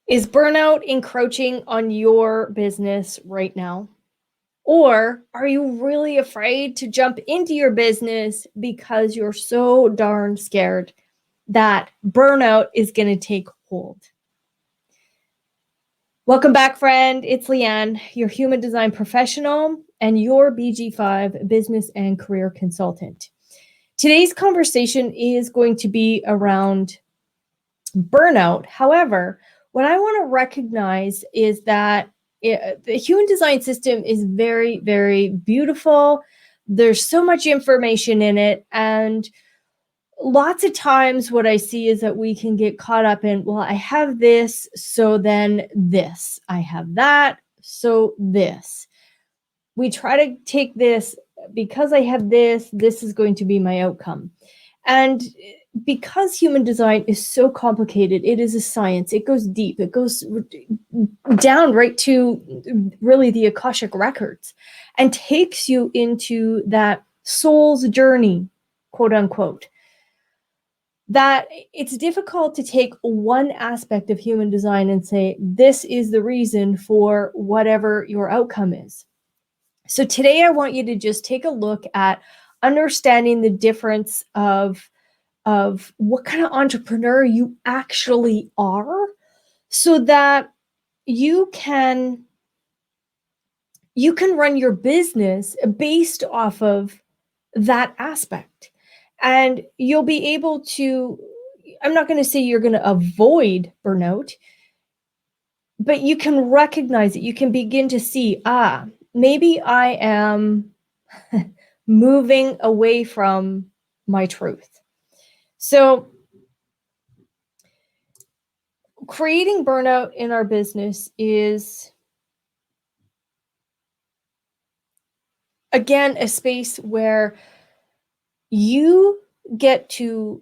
Is burnout encroaching on your business right now? Or are you really afraid to jump into your business because you're so darn scared that burnout is going to take hold? Welcome back, friend. It's Leanne, your human design professional and your BG5 business and career consultant. Today's conversation is going to be around burnout. However, what I want to recognize is that the human design system is very, very beautiful. There's so much information in it. And lots of times what I see is that we can get caught up in, well, I have this, so then this. I have that, so this. We try to take this because I have this is going to be my outcome. And because human design is so complicated, it is a science. It goes deep. It goes down right to really the Akashic records and takes you into that soul's journey, quote unquote. That it's difficult to take one aspect of human design and say, this is the reason for whatever your outcome is. So today I want you to just take a look at understanding the difference of what kind of entrepreneur you actually are, so that you can run your business based off of that aspect. And you'll be able to, I'm not going to say you're going to avoid burnout, but you can recognize it. You can begin to see, maybe I am moving away from my truth. So creating burnout in our business is, again, a space where you get to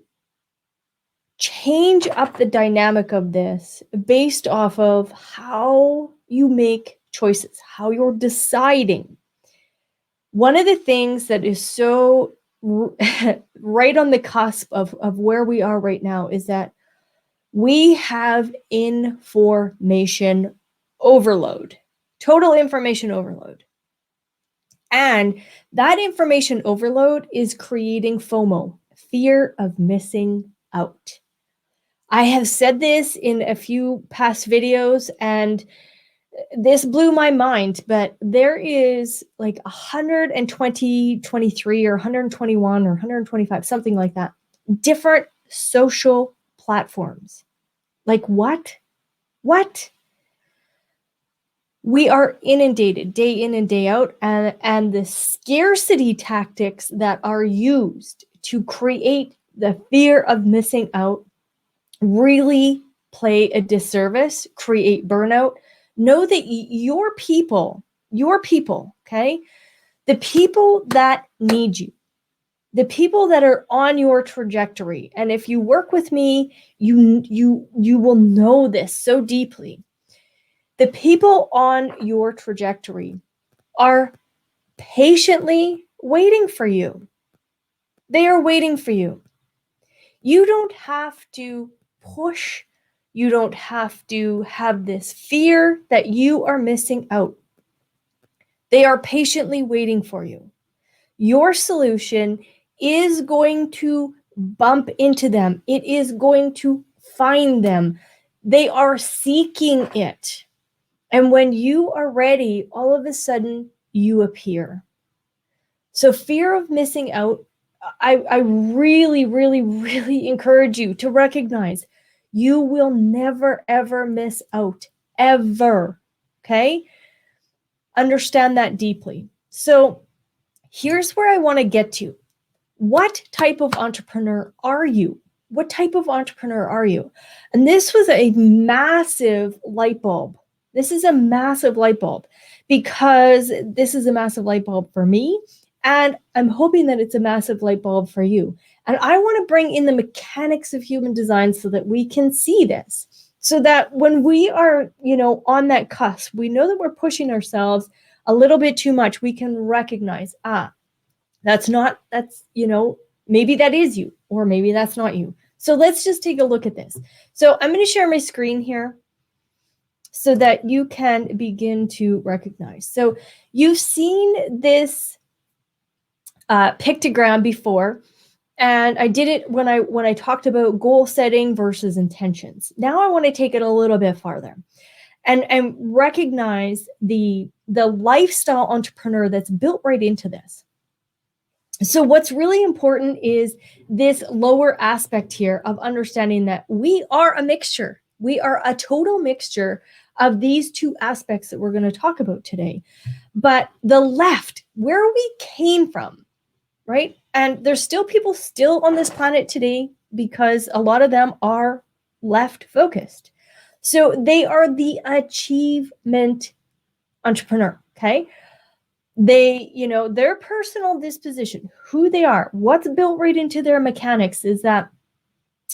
change up the dynamic of this based off of how you make choices, how you're deciding. One of the things that is so right on the cusp of where we are right now is that we have information overload, total information overload. And that information overload is creating FOMO, fear of missing out. I have said this in a few past videos, and this blew my mind, but there is like 123 or 121 or 125, something like that, different social platforms. Like what? What? We are inundated day in and day out, and the scarcity tactics that are used to create the fear of missing out really play a disservice, create burnout. Know that your people, okay? The people that need you, the people that are on your trajectory. And if you work with me, you will know this so deeply. The people on your trajectory are patiently waiting for you. They are waiting for you. You don't have to push. You don't have to have this fear that you are missing out. They are patiently waiting for you. Your solution is going to bump into them. It is going to find them. They are seeking it. And when you are ready, all of a sudden you appear. So fear of missing out, I really, really, really encourage you to recognize you will never, ever miss out, ever. Okay? Understand that deeply. So here's where I want to get to. What type of entrepreneur are you? What type of entrepreneur are you? And this was a massive light bulb. This is a massive light bulb, because this is a massive light bulb for me. And I'm hoping that it's a massive light bulb for you. And I want to bring in the mechanics of human design so that we can see this. So that when we are, on that cusp, we know that we're pushing ourselves a little bit too much. We can recognize, maybe that is you, or maybe that's not you. So let's just take a look at this. So I'm going to share my screen here. so that you can begin to recognize. So you've seen this pictogram before, and I did it when I talked about goal setting versus intentions. Now I want to take it a little bit farther and recognize the lifestyle entrepreneur that's built right into this. So what's really important is this lower aspect here of understanding that we are a mixture. We are a total mixture of these two aspects that we're going to talk about today. But the left, where we came from, right? And there's still people still on this planet today because a lot of them are left focused. So they are the achievement entrepreneur, okay? They, their personal disposition, who they are, what's built right into their mechanics is that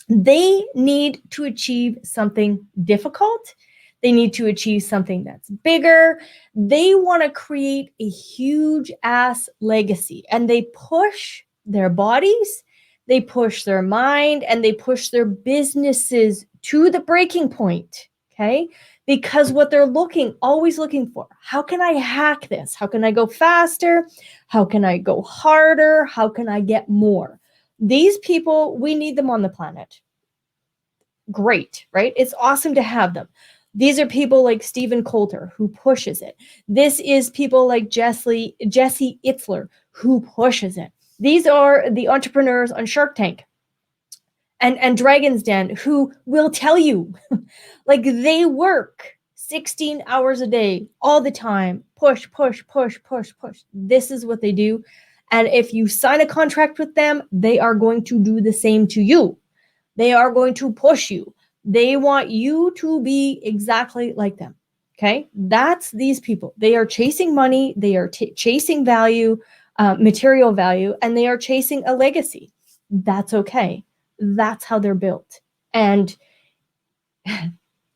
they need to achieve something difficult. They need to achieve something that's bigger. They want to create a huge ass legacy, and they push their bodies, they push their mind, and they push their businesses to the breaking point. Okay. Because what they're always looking for, how can I hack this? How can I go faster? How can I go harder? How can I get more? These people, we need them on the planet. Great, right? It's awesome to have them. These are people like Stephen Coulter, who pushes it. This is people like Jesse Itzler, who pushes it. These are the entrepreneurs on Shark Tank and Dragon's Den, who will tell you, like, they work 16 hours a day, all the time. Push, push, push, push, push. This is what they do. And if you sign a contract with them, they are going to do the same to you. They are going to push you. They want you to be exactly like them. Okay. That's these people. They are chasing money. They are chasing value, material value, and they are chasing a legacy. That's okay. That's how they're built. And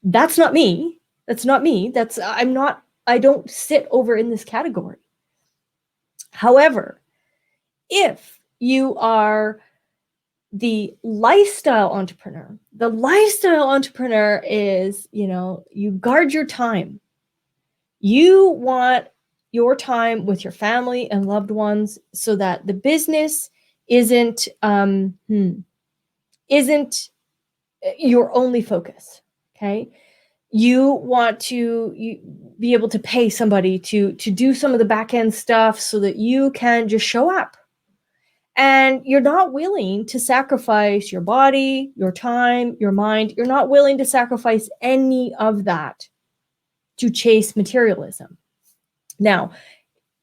that's not me. That's not me. I don't sit over in this category. However, if you are the lifestyle entrepreneur is, you guard your time. You want your time with your family and loved ones so that the business isn't your only focus. Okay. You want to be able to pay somebody to do some of the back end stuff so that you can just show up. And you're not willing to sacrifice your body, your time, your mind. You're not willing to sacrifice any of that to chase materialism. Now,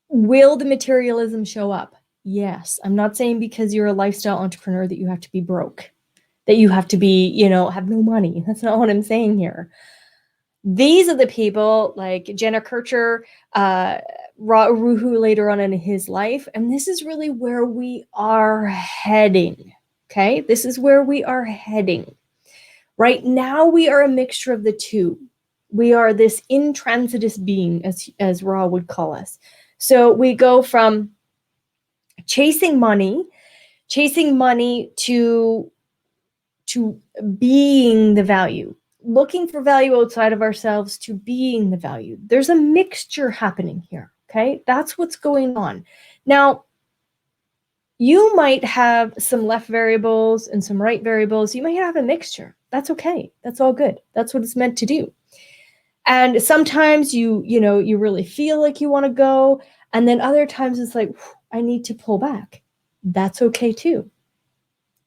will the materialism show up? Yes. I'm not saying because you're a lifestyle entrepreneur that you have to be broke, that you have to be, have no money. That's not what I'm saying here. These are the people like Jenna Kircher, Ruhu later on in his life. And this is really where we are heading. Okay. This is where we are heading. Right now, we are a mixture of the two. We are this intransitus being, as Ra would call us. So we go from chasing money to being the value. Looking for value outside of ourselves to being the value. There's a mixture happening here, okay? That's what's going on. Now, you might have some left variables and some right variables. You might have a mixture. That's okay. That's all good. That's what it's meant to do. And sometimes you really feel like you want to go, and then other times it's like, I need to pull back. That's okay too.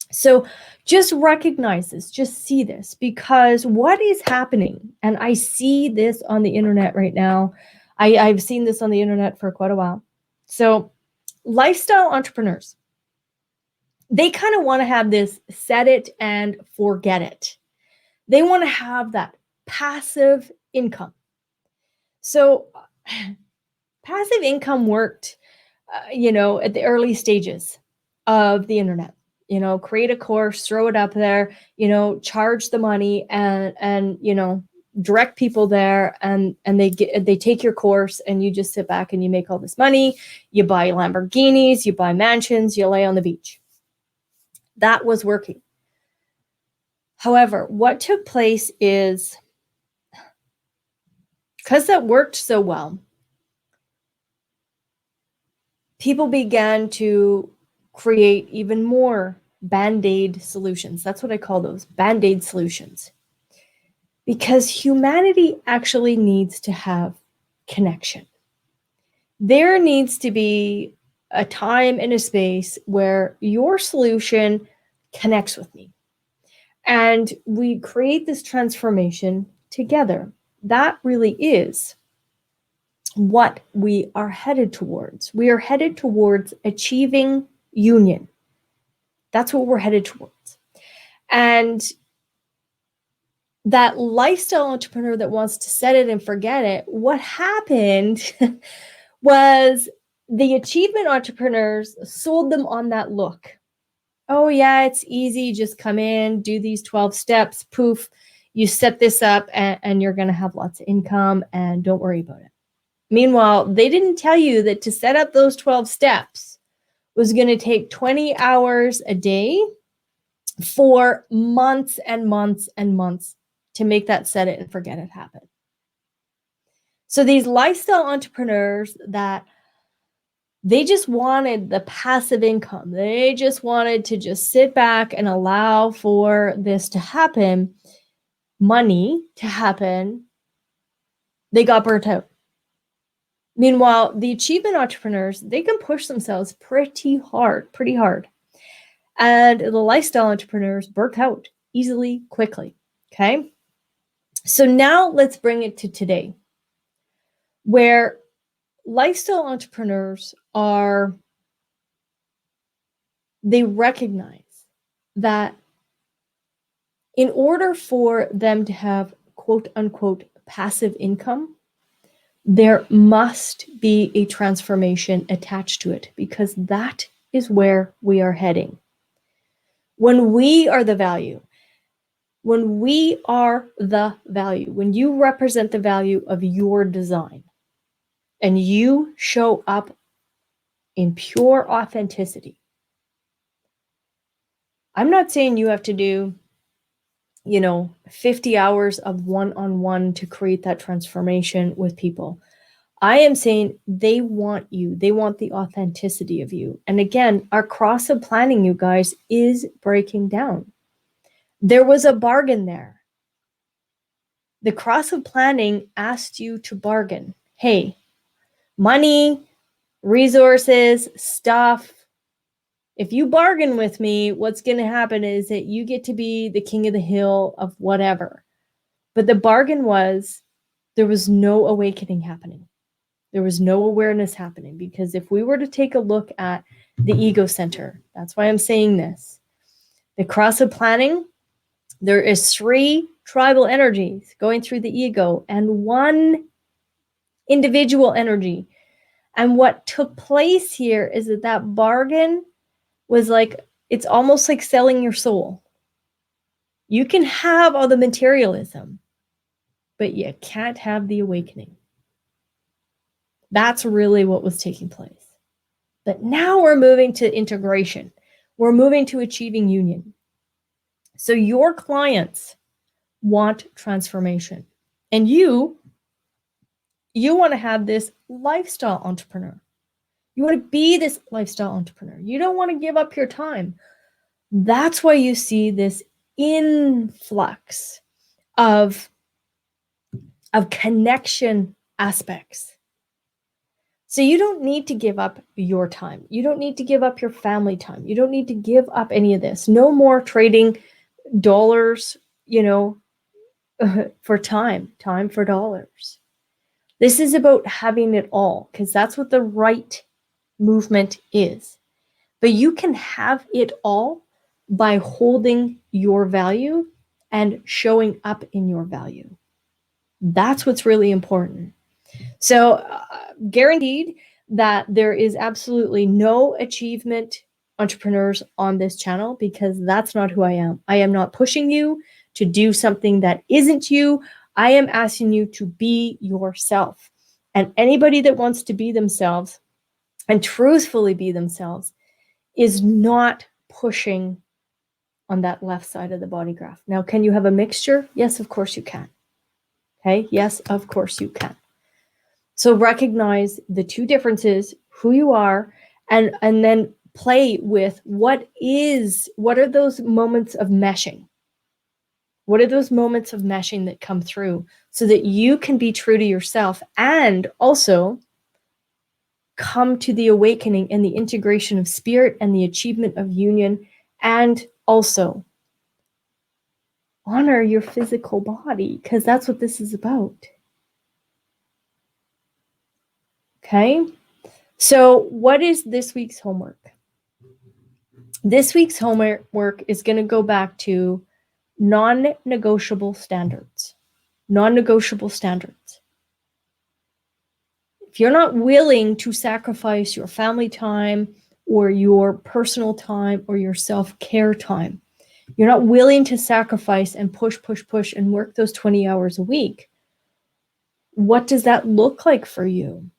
So just recognize this, just see this, because what is happening, and I see this on the internet right now. I've seen this on the internet for quite a while. So lifestyle entrepreneurs, they kind of want to have this set it and forget it. They want to have that passive income. So passive income worked, at the early stages of the internet. Create a course, throw it up there, charge the money and direct people there, and they take your course, and you just sit back and you make all this money. You buy Lamborghinis, you buy mansions, you lay on the beach. That was working. However, what took place is because that worked so well, people began to create even more BandAid solutions. That's what I call those, BandAid solutions. Because humanity actually needs to have connection. There needs to be a time and a space where your solution connects with me. And we create this transformation together. That really is what we are headed towards. We are headed towards achieving union. That's what we're headed towards. And that lifestyle entrepreneur that wants to set it and forget it, what happened was the achievement entrepreneurs sold them on that look. Oh yeah, it's easy. Just come in, do these 12 steps, poof, you set this up and you're going to have lots of income and don't worry about it. Meanwhile, they didn't tell you that to set up those 12 steps was going to take 20 hours a day for months and months and months to make that set it and forget it happen. So these lifestyle entrepreneurs that they just wanted the passive income. They just wanted to just sit back and allow for this to happen, money to happen. They got burnt out. Meanwhile, the achievement entrepreneurs, they can push themselves pretty hard. And the lifestyle entrepreneurs burnt out easily, quickly. Okay. So now let's bring it to today, where lifestyle entrepreneurs they recognize that in order for them to have quote unquote passive income, there must be a transformation attached to it, because that is where we are heading. When we are the value, when you represent the value of your design and you show up in pure authenticity, I'm not saying you have to do 50 hours of one-on-one to create that transformation with people. I am saying they want you. They want the authenticity of you. And again, our cross-sub planning, you guys, is breaking down. There was a bargain there. The cross-sub planning asked you to bargain. Hey, money, resources, stuff. If you bargain with me, what's going to happen is that you get to be the king of the hill of whatever. But the bargain was there was no awakening happening. There was no awareness happening, because if we were to take a look at the ego center, that's why I'm saying this. The cross-sub planning, there is 3 tribal energies going through the ego and 1 individual energy. And what took place here is that bargain was like, it's almost like selling your soul. You can have all the materialism, but you can't have the awakening. That's really what was taking place. But now we're moving to integration. We're moving to achieving union. So your clients want transformation. And you want to have this lifestyle entrepreneur. You want to be this lifestyle entrepreneur. You don't want to give up your time. That's why you see this influx of connection aspects. So you don't need to give up your time. You don't need to give up your family time. You don't need to give up any of this. No more trading dollars, for time for dollars. This is about having it all, because that's what the right movement is. But you can have it all by holding your value and showing up in your value. That's what's really important. So guaranteed that there is absolutely no achievement entrepreneurs on this channel, because that's not who I am. I am not pushing you to do something that isn't you. I am asking you to be yourself. And anybody that wants to be themselves and truthfully be themselves is not pushing on that left side of the body graph. Now, can you have a mixture? Yes, of course you can. Okay, yes, of course you can. So recognize the two differences, who you are, and then play with what are those moments of meshing? What are those moments of meshing that come through so that you can be true to yourself and also come to the awakening and the integration of spirit and the achievement of union, and also honor your physical body, because that's what this is about. Okay? So what is this week's homework? This week's homework is going to go back to non-negotiable standards. Non-negotiable standards. If you're not willing to sacrifice your family time or your personal time or your self-care time, you're not willing to sacrifice and push and work those 20 hours a week, what does that look like for you?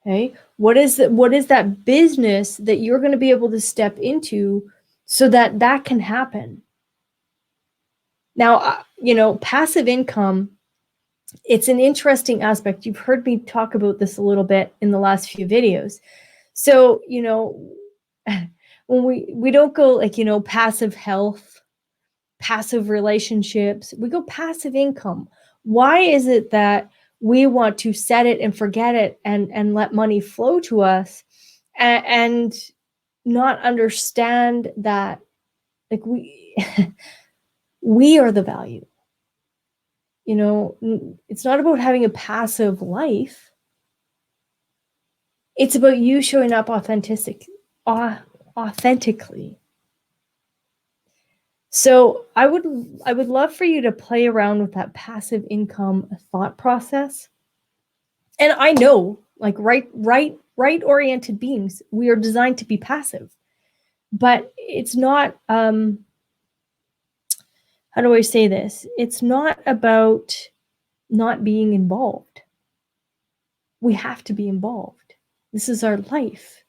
Okay, what is that business that you're going to be able to step into so that that can happen? Now, passive income, it's an interesting aspect. You've heard me talk about this a little bit in the last few videos. So, when we don't go like, passive health, passive relationships, we go passive income. Why is it that we want to set it and forget it and let money flow to us and not understand that like we are the value? It's not about having a passive life. It's about you showing up authentically. So I would love for you to play around with that passive income thought process. And I know, like right-oriented beings, we are designed to be passive. But it's not, how do I say this? It's not about not being involved. We have to be involved. This is our life.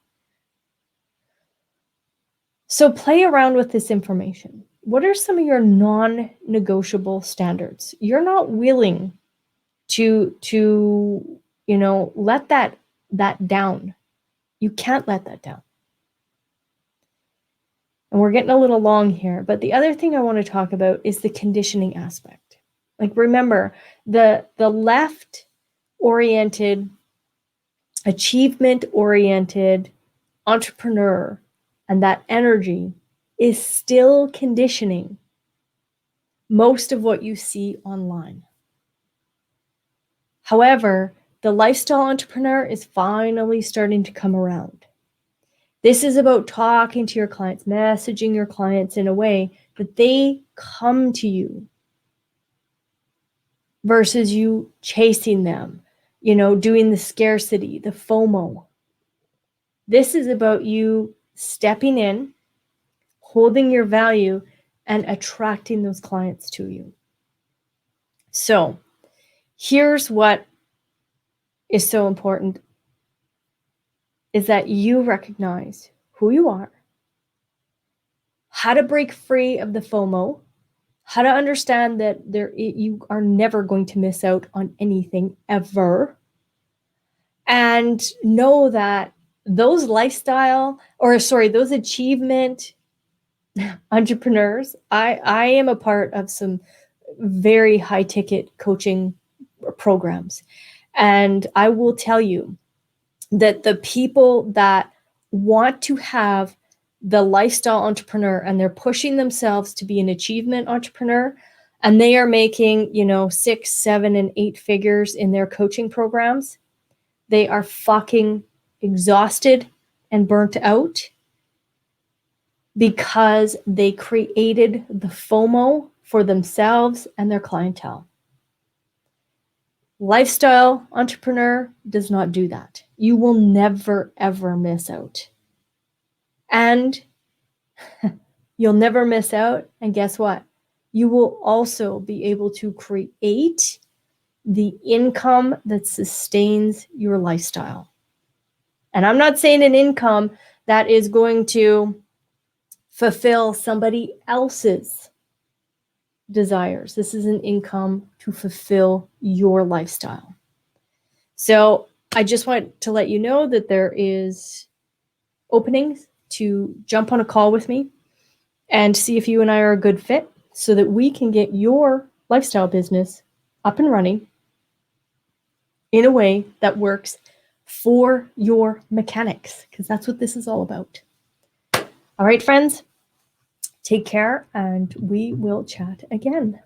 So play around with this information. What are some of your non-negotiable standards? You're not willing to let that down. You can't let that down. And we're getting a little long here, but the other thing I want to talk about is the conditioning aspect. Like, remember, the left-oriented, achievement-oriented entrepreneur and that energy is still conditioning most of what you see online. However, the lifestyle entrepreneur is finally starting to come around. This is about talking to your clients, messaging your clients in a way that they come to you versus you chasing them, doing the scarcity, the FOMO. This is about you stepping in, holding your value, and attracting those clients to you. So here's what is so important, is that you recognize who you are, how to break free of the FOMO, how to understand that you are never going to miss out on anything ever, and know that those those achievement entrepreneurs, I am a part of some very high ticket coaching programs. And I will tell you that the people that want to have the lifestyle entrepreneur and they're pushing themselves to be an achievement entrepreneur and they are making, 6, 7, and 8 figures in their coaching programs, they are fucking exhausted and burnt out because they created the FOMO for themselves and their clientele. Lifestyle entrepreneur does not do that. You will never, ever miss out. And you'll never miss out. And guess what? You will also be able to create the income that sustains your lifestyle. And I'm not saying an income that is going to fulfill somebody else's desires. This is an income to fulfill your lifestyle. So I just want to let you know that there is openings to jump on a call with me and see if you and I are a good fit so that we can get your lifestyle business up and running in a way that works for your mechanics, because that's what this is all about. All right, friends, take care, and we will chat again.